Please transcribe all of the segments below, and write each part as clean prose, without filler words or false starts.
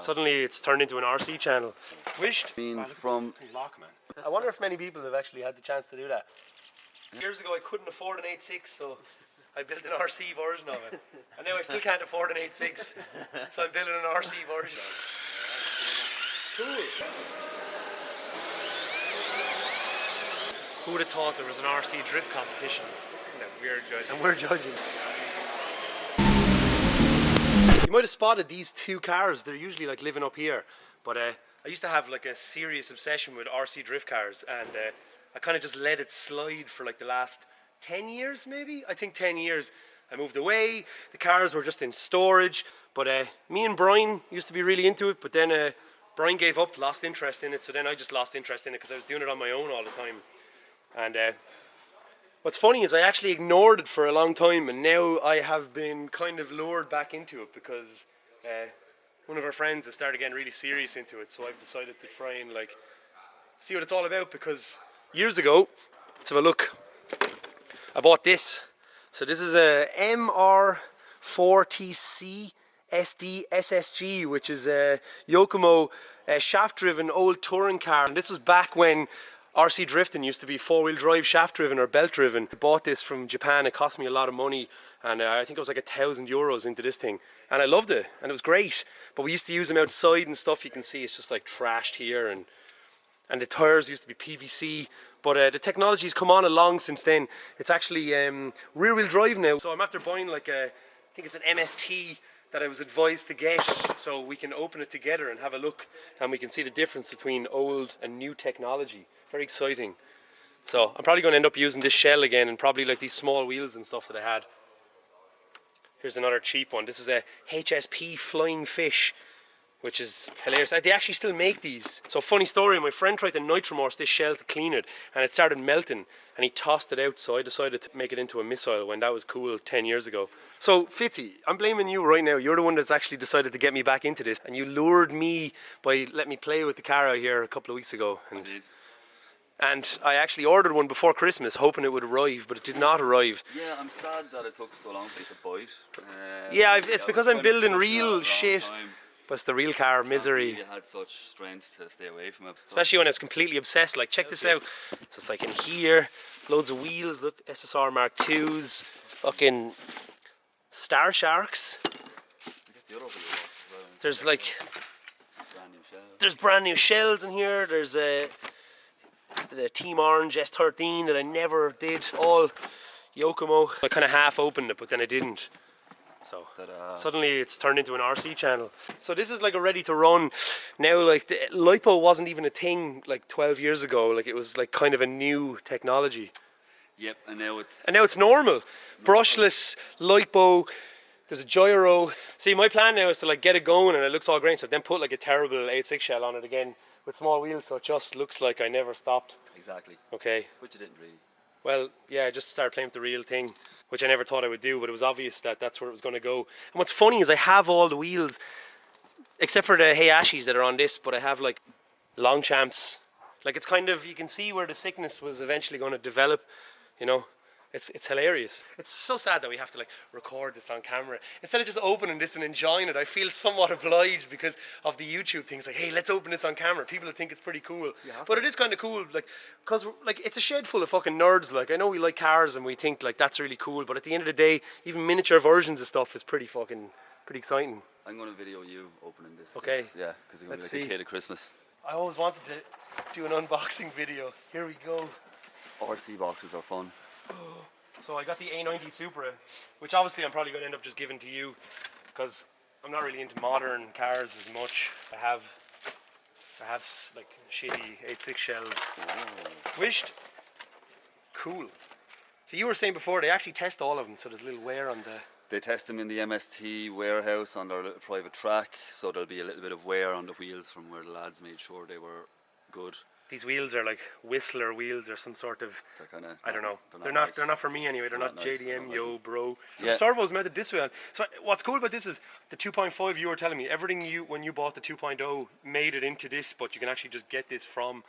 Suddenly it's turned into an RC channel. Wished. From Lock, man. I wonder if many people have actually had the chance to do that. Years ago I couldn't afford an 8.6, so I built an RC version of it. And now I still can't afford an 8.6, so I'm building an RC version. Cool. Who would have thought there was an RC drift competition that we're judging? And we're judging. You might have spotted these two cars. They're usually like living up here, but I used to have like a serious obsession with RC drift cars, and I kind of just let it slide for like the last 10 years maybe. I think 10 years. I moved away, the cars were just in storage, but me and Brian used to be really into it, but then Brian gave up, lost interest in it, so then I just lost interest in it because I was doing it on my own all the time. And what's funny is I actually ignored it for a long time, and now I have been kind of lured back into it because one of our friends has started getting really serious into it, so I've decided to try and like see what it's all about. Because years ago, let's have a look, I bought this. So this is a MR4TC SD SSG, which is a Yokomo shaft-driven old touring car, and this was back when RC drifting used to be four-wheel drive shaft-driven or belt-driven. I bought this from Japan. It cost me a lot of money, and I think it was like €1,000 into this thing, and I loved it, and it was great. But we used to use them outside and stuff. You can see it's just like trashed here, and the tires used to be PVC. But the technology's come on along since then. It's actually rear-wheel drive now. So I'm after buying like I think it's an MST that I was advised to get, so we can open it together and have a look, and we can see the difference between old and new technology. Very exciting. So I'm probably going to end up using this shell again, and probably like these small wheels and stuff that I had. Here's another cheap one. This is a HSP Flying Fish, which is hilarious. They actually still make these. So funny story, my friend tried to nitromorse this shell to clean it, and it started melting, and he tossed it out, so I decided to make it into a missile when that was cool 10 years ago. So Fitzy, I'm blaming you right now. You're the one that's actually decided to get me back into this, and you lured me by letting me play with the car out here a couple of weeks ago. And I actually ordered one before Christmas, hoping it would arrive, but it did not arrive. Yeah, I'm sad that it took so long for you to buy it. It's because I'm building real shit. But it's the real car misery. You had such strength to stay away from it. Especially when I was completely obsessed. Like, check this out. So it's like in here, loads of wheels. Look, SSR Mark IIs, fucking Star Sharks. There's like, there's brand new shells in here. There's the Team Orange S13 that I never did. All Yokomo. I kind of half opened it, but then I didn't. So suddenly it's turned into an RC channel. So this is like a ready to run. Now like the LiPo wasn't even a thing like 12 years ago. Like it was like kind of a new technology. Yep, and now it's normal. Brushless LiPo. There's a gyro. See, my plan now is to like get it going and it looks all great. So then put like a terrible 8.6 shell on it again with small wheels, so it just looks like I never stopped. Exactly. Okay. But you didn't really. Well, yeah, I just started playing with the real thing, which I never thought I would do, but it was obvious that that's where it was going to go. And what's funny is I have all the wheels, except for the Hayashis that are on this, but I have like Longchamps. Like it's kind of, you can see where the sickness was eventually going to develop, you know. It's hilarious. It's so sad that we have to like record this on camera. Instead of just opening this and enjoying it, I feel somewhat obliged because of the YouTube things. Like, hey, let's open this on camera. People will think it's pretty cool. But it is kind of cool, like, because like it's a shed full of fucking nerds. Like, I know we like cars and we think like that's really cool, but at the end of the day, even miniature versions of stuff is pretty exciting. I'm going to video you opening this. Okay. Yeah, because you're going to be like a kid at Christmas. I always wanted to do an unboxing video. Here we go. RC boxes are fun. So I got the A90 Supra, which obviously I'm probably going to end up just giving to you because I'm not really into modern cars as much. I have like shitty 8.6 shells. Wished. Cool. So you were saying before they actually test all of them, so there's a little wear on the... They test them in the MST warehouse on their little private track, so there'll be a little bit of wear on the wheels from where the lads made sure they were good. These wheels are like Whistler wheels or some sort of, I don't know. They're not for me anyway. They're not nice. JDM, yo, bro. Some servos mounted this way on. So what's cool about this is the 2.5 you were telling me, everything when you bought the 2.0 made it into this, but you can actually just get this from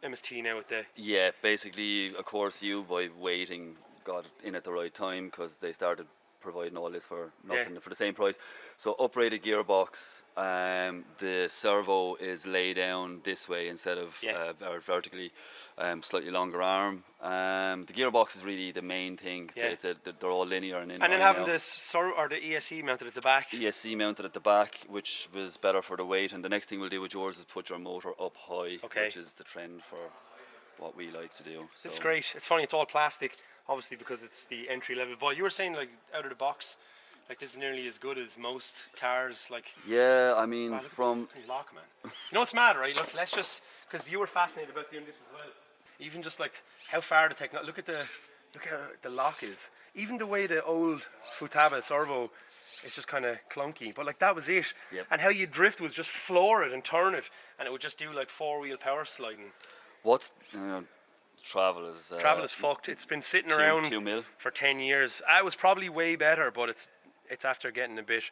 MST now with the... Yeah, basically, of course, you by waiting got in at the right time because they started providing all this for nothing, for the same price. So uprated gearbox, the servo is laid down this way instead of vertically, slightly longer arm. The gearbox is really the main thing. They're all linear and in. And then having the ESC mounted at the back. ESC mounted at the back, which was better for the weight. And the next thing we'll do with yours is put your motor up high, which is the trend for what we like to do. So. It's great. It's funny, it's all plastic, obviously, because it's the entry level. But you were saying, like, out of the box, like, this is nearly as good as most cars. Like, yeah, I mean, look from at the lock, man. You know what's mad, right? Look, let's just, because you were fascinated about doing this as well. Even just like how far the technology. Look how the lock is. Even the way the old Futaba servo is just kind of clunky, but like that was it. Yep. And how you drift was just floor it and turn it, and it would just do like 4-wheel power sliding. What's travel is fucked. It's been sitting around 2 mil for 10 years. I was probably way better, but it's after getting a bit.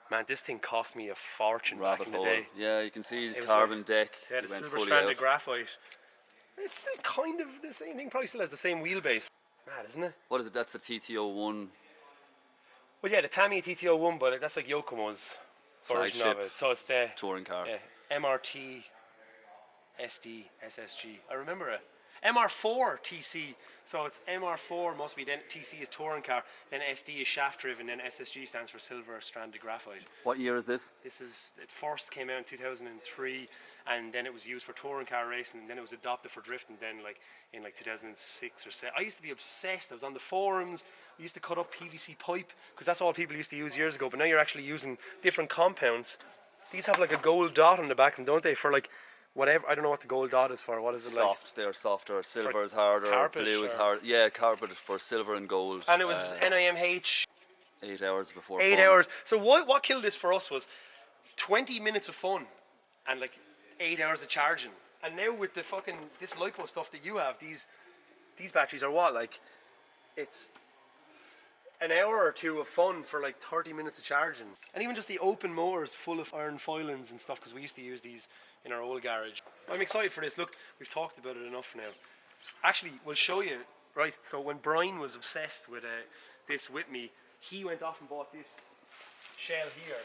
Man, this thing cost me a fortune back in the day. Yeah, you can see the carbon deck. Yeah, the silver stranded graphite. It's still kind of the same thing. Probably still has the same wheelbase. Mad, isn't it? What is it? That's the TT01. Well, yeah, the Tamiya TT01, but that's like Yokomo's version of it. So it's the touring car. MRT SD SSG. I remember it. MR4 TC. So it's MR4 must be, then TC is touring car, then SD is shaft driven, then SSG stands for silver stranded graphite. What year is this? It first came out in 2003, and then it was used for touring car racing, and then it was adopted for drifting then in 2006 or 7. I used to be obsessed. I was on the forums. We used to cut up PVC pipe because that's all people used to use years ago, but now you're actually using different compounds. These have like a gold dot on the back of them, don't they, for like whatever. I don't know what the gold dot is for. What is it like? Soft. They're softer. Silver is harder. Carpet, blue is hard. Yeah, carpet for silver and gold. And it was NIMH. 8 hours before. 8 hours. So what killed this for us was 20 minutes of fun and like 8 hours of charging. And now with the fucking this LiPo stuff that you have, these batteries are what, like, it's an hour or two of fun for like 30 minutes of charging. And even just the open motors full of iron filings and stuff, because we used to use these in our old garage. I'm excited for this. Look, we've talked about it enough now. Actually, we'll show you. Right, so when Brian was obsessed with this with me, he went off and bought this shell here,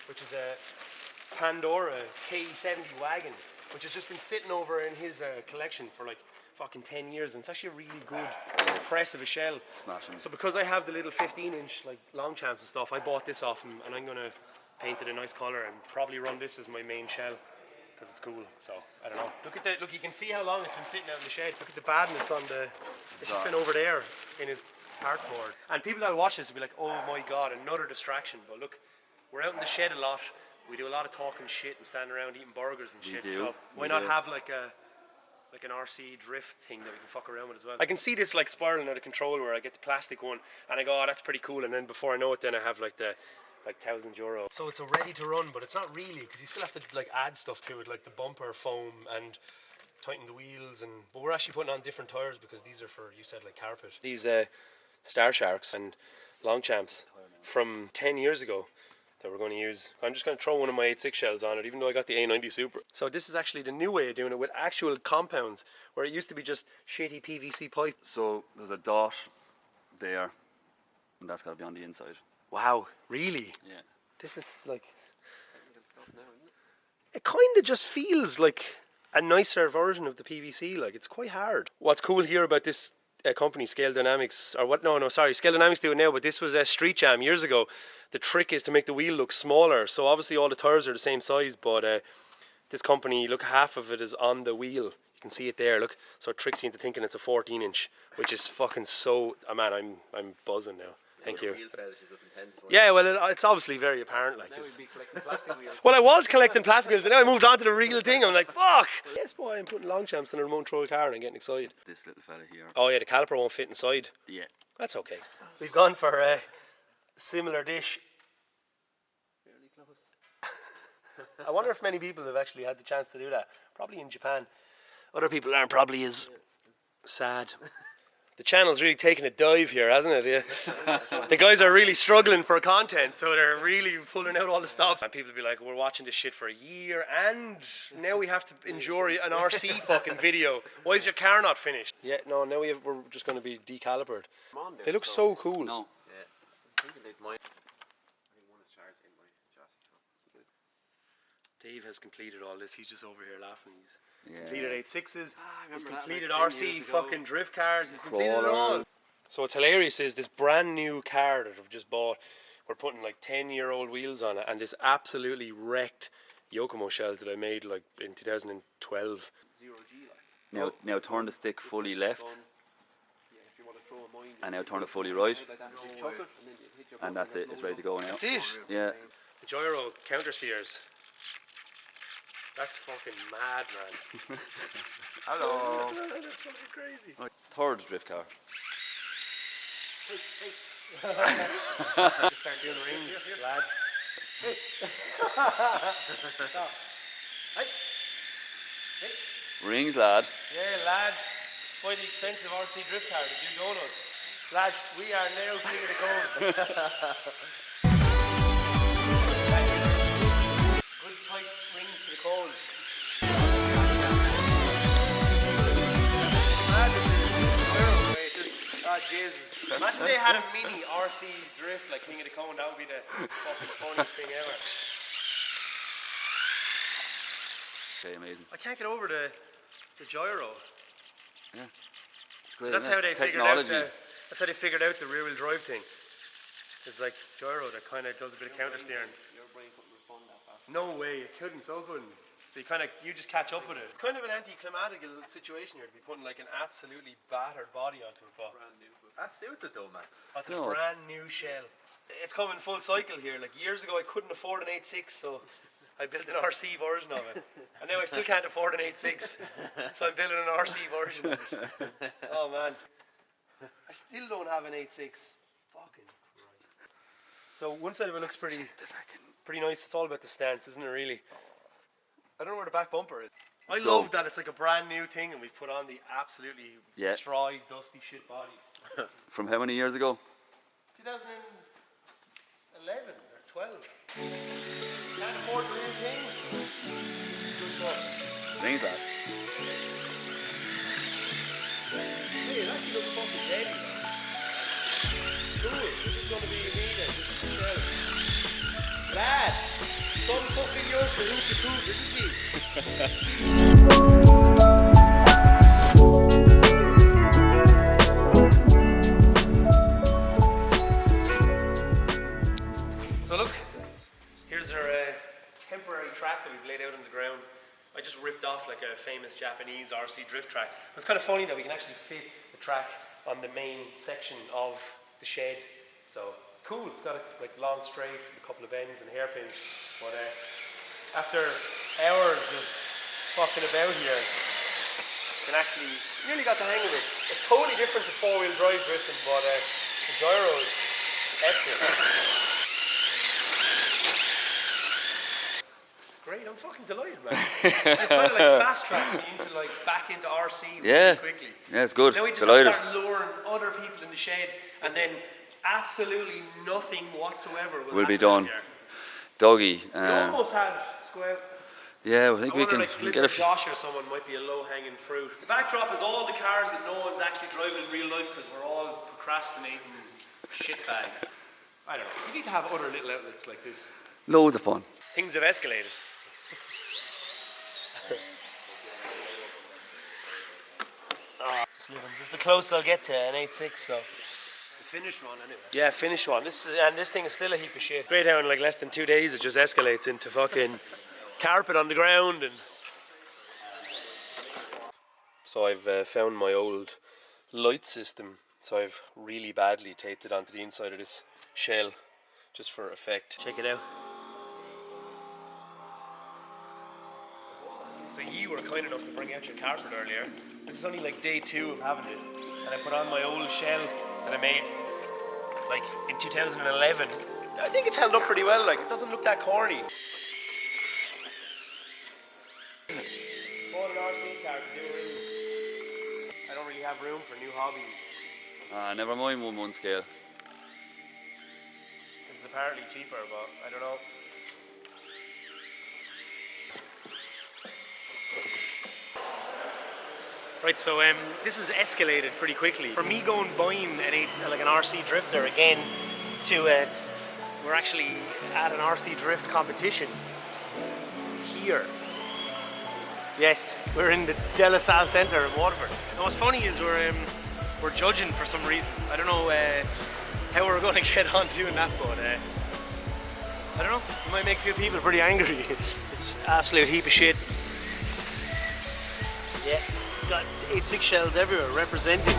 which is a Pandora KE70 wagon, which has just been sitting over in his collection for like fucking 10 years, and it's actually a really good press of a shell. Smashing. So because I have the little 15-inch like long champs and stuff, I bought this off him, and I'm gonna paint it a nice color and probably run this as my main shell because it's cool. So I don't know. Look at that. Look, you can see how long it's been sitting out in the shed. Look at the badness on the. It's just been over there in his parts hoard. And people that watch this will be like, "Oh my god, another distraction." But look, we're out in the shed a lot. We do a lot of talking shit and standing around eating burgers and shit. So why not have like an RC drift thing that we can fuck around with as well. I can see this like spiraling out of control where I get the plastic one and I go, oh, that's pretty cool, and then before I know it, then I have like the €1,000. So it's a ready to run, but it's not really, because you still have to like add stuff to it, like the bumper foam and tighten the wheels, but we're actually putting on different tires because these are for, you said, like carpet. These Star Sharks and Longchamps from 10 years ago that we're going to use. I'm just going to throw one of my 86 shells on it, even though I got the A90 Super. So this is actually the new way of doing it with actual compounds, where it used to be just shitty PVC pipe. So there's a dot there, and that's got to be on the inside. Wow, really? Yeah. This is like... It kind of just feels like a nicer version of the PVC, like it's quite hard. What's cool here about this company, Scale Dynamics, or what? No, sorry, Scale Dynamics do it now, but this was a Street Jam years ago. The trick is to make the wheel look smaller. So obviously all the tires are the same size, but this company, look, half of it is on the wheel. You can see it there, look. So it tricks you into thinking it's a 14-inch, which is fucking so... Oh man, I'm buzzing now. Thank you. Yeah, well, it's obviously very apparent. Like, now we'd be collecting plastic wheels. Well, I was collecting plastic wheels, and now I moved on to the real thing. I'm like, fuck! Yes, boy, I'm putting Longchamps in a remote control car and I'm getting excited. This little fella here. Oh yeah, the caliper won't fit inside. Yeah. That's okay. We've gone for a similar dish. Fairly close. I wonder if many people have actually had the chance to do that. Probably in Japan. Other people aren't probably as sad. The channel's really taking a dive here, hasn't it? Yeah. The guys are really struggling for content, so they're really pulling out all the stops. And people will be like, we're watching this shit for a year, and now we have to endure an RC fucking video. Why is your car not finished? Yeah, no, now we're just going to be decalipered. They look so cool. No. Mine. I think one is charged in my chassis. Dave has completed all this. He's just over here laughing. He's Yeah. completed 8.6s. He's remember that, completed like 10 RC years ago. fucking drift cars. He's completed it all. Crawlers. So what's hilarious is this brand new car that I've just bought. We're putting like 10-year-old wheels on it, and this absolutely wrecked Yokomo shell that I made like in 2012. 0G like. Now turn the stick fully left, Yeah, if you want to throw a mine, and now turn it fully right, like that, you chuck it, and then you hit your and that's it. It's ready to go now. That's it. Yeah. The gyro counter steers. That's fucking mad, man. Hello. That's fucking crazy. Third drift car. Just start doing rings, lad. Stop. Hey. Hey. Rings, lad. Yeah, lad. Buy the expensive RC drift car to do donuts. Lad, we are now king of the code. Good tight rings to the code. Ah, Jesus. Imagine they had a mini RC drift like King of the Cone. That would be the fucking funniest thing ever. Okay, amazing. I can't get over the gyro. Yeah. It's So great, that's isn't how it? they figured out. Technology. That's how they figured out the rear-wheel drive thing. It's like gyro that kind of does a bit of counter steering. Your brain couldn't respond that fast. No way, it couldn't. So couldn't. So you just catch up with it. It's kind of an anticlimactic situation here to be putting like an absolutely battered body onto it, but That suits it though, man. onto No, a it's- brand new shell. It's coming full cycle here. Like years ago, I couldn't afford an 8.6, so I built an RC version of it. And now I still can't afford an 8.6, so I'm building an RC version of it. Oh man, I still don't have an 8.6. Fucking Christ. So one side of it looks pretty nice. It's all about the stance, isn't it? Really. I don't know where the back bumper is. I go. love that it's like a brand new thing, and we put on the absolutely Yeah. destroyed, dusty shit body. From how many years ago? 2011 or 12. Can't afford the real thing. Good stuff. Rings, lad. Hey, it actually looks fucking deadly, man. Cool. This is going to be me then. This is the shell. Lad, some fucking yoke for who's the cool. This is me. So look, here's our temporary track that we've laid out on the ground. I just ripped off like a famous Japanese RC drift track. It's kind of funny that we can actually fit the track on the main section of the shed. So it's cool. It's got a like long straight, a couple of bends and hairpins. But after hours of fucking about here, can actually nearly got the hang of it. It's totally different to four-wheel drive drifting, but the gyro is excellent. Great, I'm fucking delighted, man. It's kind of like fast track me into like back into RC Yeah. really quickly. Yeah, it's good. Now we just Delighted. start luring other people in the shed, and then absolutely nothing whatsoever Will be happen out done. here. Doggy. We almost had Square. Yeah, I think I we wonder, can like we Flipper get a few. Josh or someone might be a low-hanging fruit. The backdrop is all the cars that no one's actually driving in real life because we're all procrastinating shitbags. I don't know. You need to have other little outlets like this. Loads of fun. Things have escalated. Just living. This is the closest I'll get to an 8.6, so. The finished one anyway. Yeah, finished one. This thing is still a heap of shit. Great how in like less than 2 days it just escalates into fucking carpet on the ground and. So I've found my old light system. So I've really badly taped it onto the inside of this shell, just for effect. Check it out. So you were kind enough to bring out your carpet earlier. This is only like day 2 of having it. And I put on my old shell that I made like in 2011. I think it's held up pretty well, like it doesn't look that corny. Bought an RC car to do rings. I don't really have room for new hobbies. Never mind 1-1 scale. This is apparently cheaper, but I don't know. Right, so this has escalated pretty quickly. For me buying an RC drifter again to We're actually at an RC drift competition here. Yes, we're in the De La Salle Centre in Waterford. And what's funny is we're judging for some reason. I don't know how we're going to get on doing that, but I don't know. It might make a few people pretty angry. It's an absolute heap of shit. Yeah, got 86 shells everywhere representing.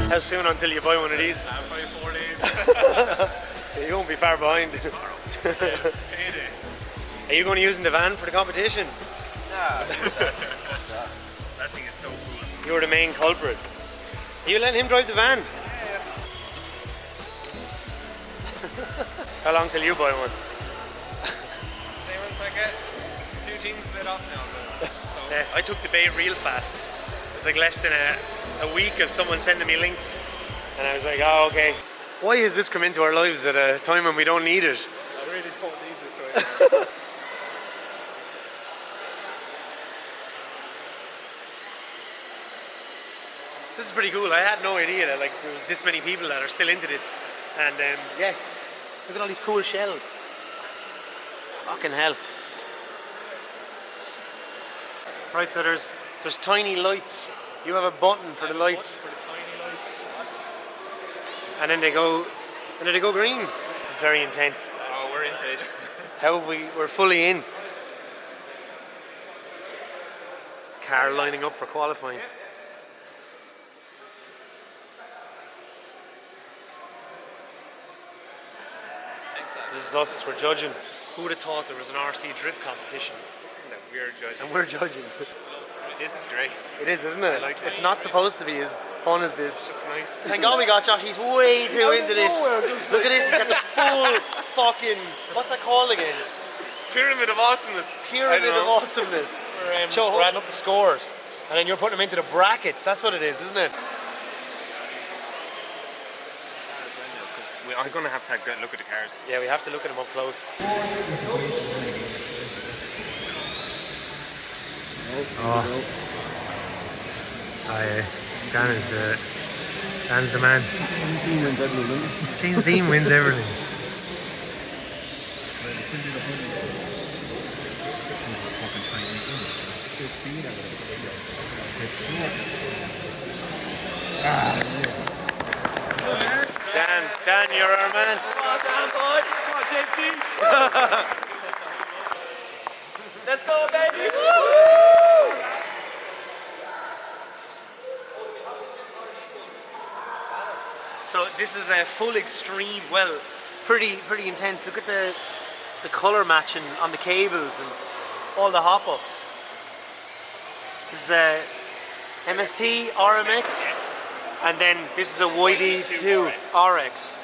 How soon until you buy one of these? Probably 4 days. You won't be far behind. Payday. Are you going to use in the van for the competition? Nah. That thing is so cool. You're the main culprit. Are you letting him drive the van? Yeah. How long till you buy one? Say once I get 2 things a bit off now. But, I took the bait real fast. It was like less than a week of someone sending me links, and I was like, oh, okay. Why has this come into our lives at a time when we don't need it? I really don't need this right now. This is pretty cool. I had no idea that like there was this many people that are still into this, and yeah, look at all these cool shells. Fucking hell. Right, so there's tiny lights. You have a button for the lights, For the tiny lights. and then they go green. This is very intense. Oh, we're into it. How have we're fully in. It's the car lining up for qualifying. This is us, we're judging. Who would have thought there was an RC drift competition? We're judging. And we're judging. This is great. It is, isn't it? like It's this. not supposed to be as fun as this. It's nice. Thank God we got Josh, he's way too into this. Look at this, he's got the full fucking, what's that called again? Pyramid of awesomeness. Pyramid of awesomeness. We're adding up the scores. And then you're putting them into the brackets, that's what it is, isn't it? I'm going to have to look at the cars. Yeah, we have to look at them up close. Dan's the man. James Dean wins everything. Dan, you're our man. Come on, down, boy. Come on, JC. Let's go, baby. Woo! So this is a full extreme, well, pretty intense. Look at the color matching on the cables and all the hop-ups. This is a MST RMX, and then this is a YD2 RX.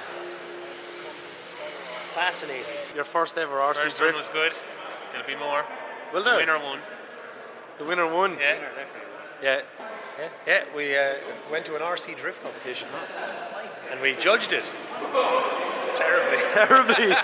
Fascinating. Your first ever RC First one drift. was good. There'll be more. Will The there? winner won. The winner won. Yeah. Yeah. We went to an RC drift competition, and we judged it. Terribly. Terribly.